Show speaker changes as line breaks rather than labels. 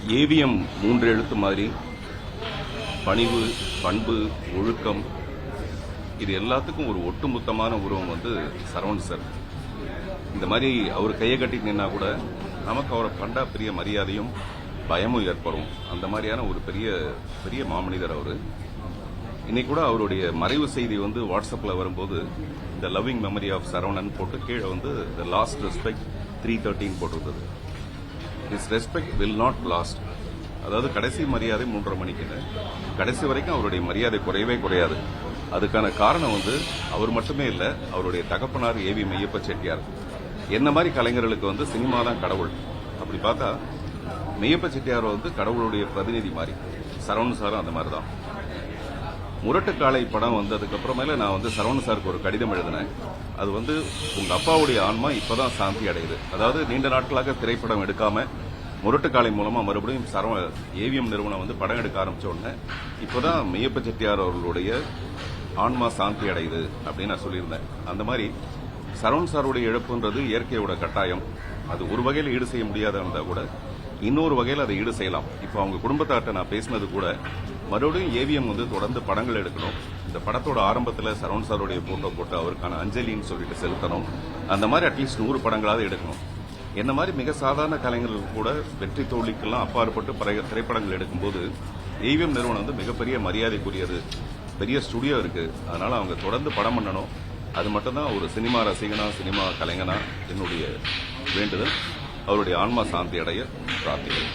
AVM 3 எழுத்து மாதிரி பணிவு, பண்பு, ஒழுக்கம் இது எல்லாத்துக்கும் ஒரு ஒட்டுமொத்தமான உருவம் வந்து சரவணன் சார். இந்த மாதிரி அவர் கையை கட்டி நின்னா கூட நமக்கு அவரை கண்டா பெரிய மரியாதையும் பயமும் ஏற்படும். அந்த மாதிரியான ஒரு பெரிய பெரிய மாமனிதர் அவர். இன்னைக்கு கூட அவருடைய மறைவு செய்தி வந்து வாட்ஸ்அப்ல வரும்போது இந்த லவ்விங் மெமரி ஆஃப் சரவணன் போட்டு கீழே வந்து த லாஸ்ட் ரெஸ்பெக்ட் 313 போட்டிருந்தது. His respect will not last. அதாவது கடைசி மரியாதை 3:30 மணிக்குன்னு கடைசி வரைக்கும் அவருடைய மரியாதை குறையவே குறையாது. அதுக்கான காரணம் வந்து அவர் மட்டுமே இல்ல, அவருடைய தகப்பனார் ஏவி மெய்யப்ப செட்டியார். என்ன மாதிரி கலைஞர்களுக்கு வந்து சினிமா தான் கடவுள். அப்படி பார்த்தா மெய்யப்ப செட்டியார் வந்து கடவுளுடைய பிரதிநிதி மாதிரி, சரவணன் சாரும் அந்த மாதிரி தான். முரட்டுக்காலை படம் வந்ததுக்கு அப்புறமேல நான் வந்து சரவணன் சாருக்கு ஒரு கடிதம் எழுதினேன். அது வந்து உங்க அப்பாவுடைய ஆன்மா இப்பதான் சாந்தி அடையுது. அதாவது நீண்ட நாட்களாக திரைப்படம் எடுக்காம முரட்டுக்காலை மூலமா மறுபடியும் ஏவிஎம் நிறுவனம் வந்து படம் எடுக்க ஆரம்பிச்ச உடனே இப்பதான் மெய்யப்ப செட்டியார் அவர்களுடைய ஆன்மா சாந்தி அடையுது அப்படின்னு நான் சொல்லியிருந்தேன். அந்த மாதிரி சரவணன் சாருடைய இழப்புன்றது இயற்கையோட கட்டாயம். அது ஒரு வகையில் ஈடு செய்ய முடியாத இருந்தா கூட இன்னொரு வகையில் அதை ஈடு செய்யலாம். இப்போ அவங்க குடும்பத்தார்ட்ட நான் பேசினது கூட மறுபடியும் ஏவிஎம் வந்து தொடர்ந்து படங்கள் எடுக்கணும். இந்த படத்தோட ஆரம்பத்தில் சரவணன் சாருடைய போட்டோ போட்டு அவருக்கான அஞ்சலின்னு சொல்லிட்டு செலுத்தணும். அந்த மாதிரி அட்லீஸ்ட் 100 படங்களாவது எடுக்கணும். என்ன மாதிரி மிக சாதாரண கலைஞர்கள் கூட வெற்றி தோல்விக்கெல்லாம் அப்பாற்பட்டு திரைப்படங்கள் எடுக்கும்போது ஏவிஎம் நிறுவனம் வந்து மிகப்பெரிய மரியாதைக்குரியது. பெரிய ஸ்டுடியோ இருக்கு. அதனால அவங்க தொடர்ந்து படம் பண்ணணும். அது மட்டும்தான் ஒரு சினிமா ரசிகனா, சினிமா கலைஞனா என்னுடைய வேண்டுதல். அவருடைய ஆன்மா சாந்தி அடைய பிரார்த்திக்கிறேன்.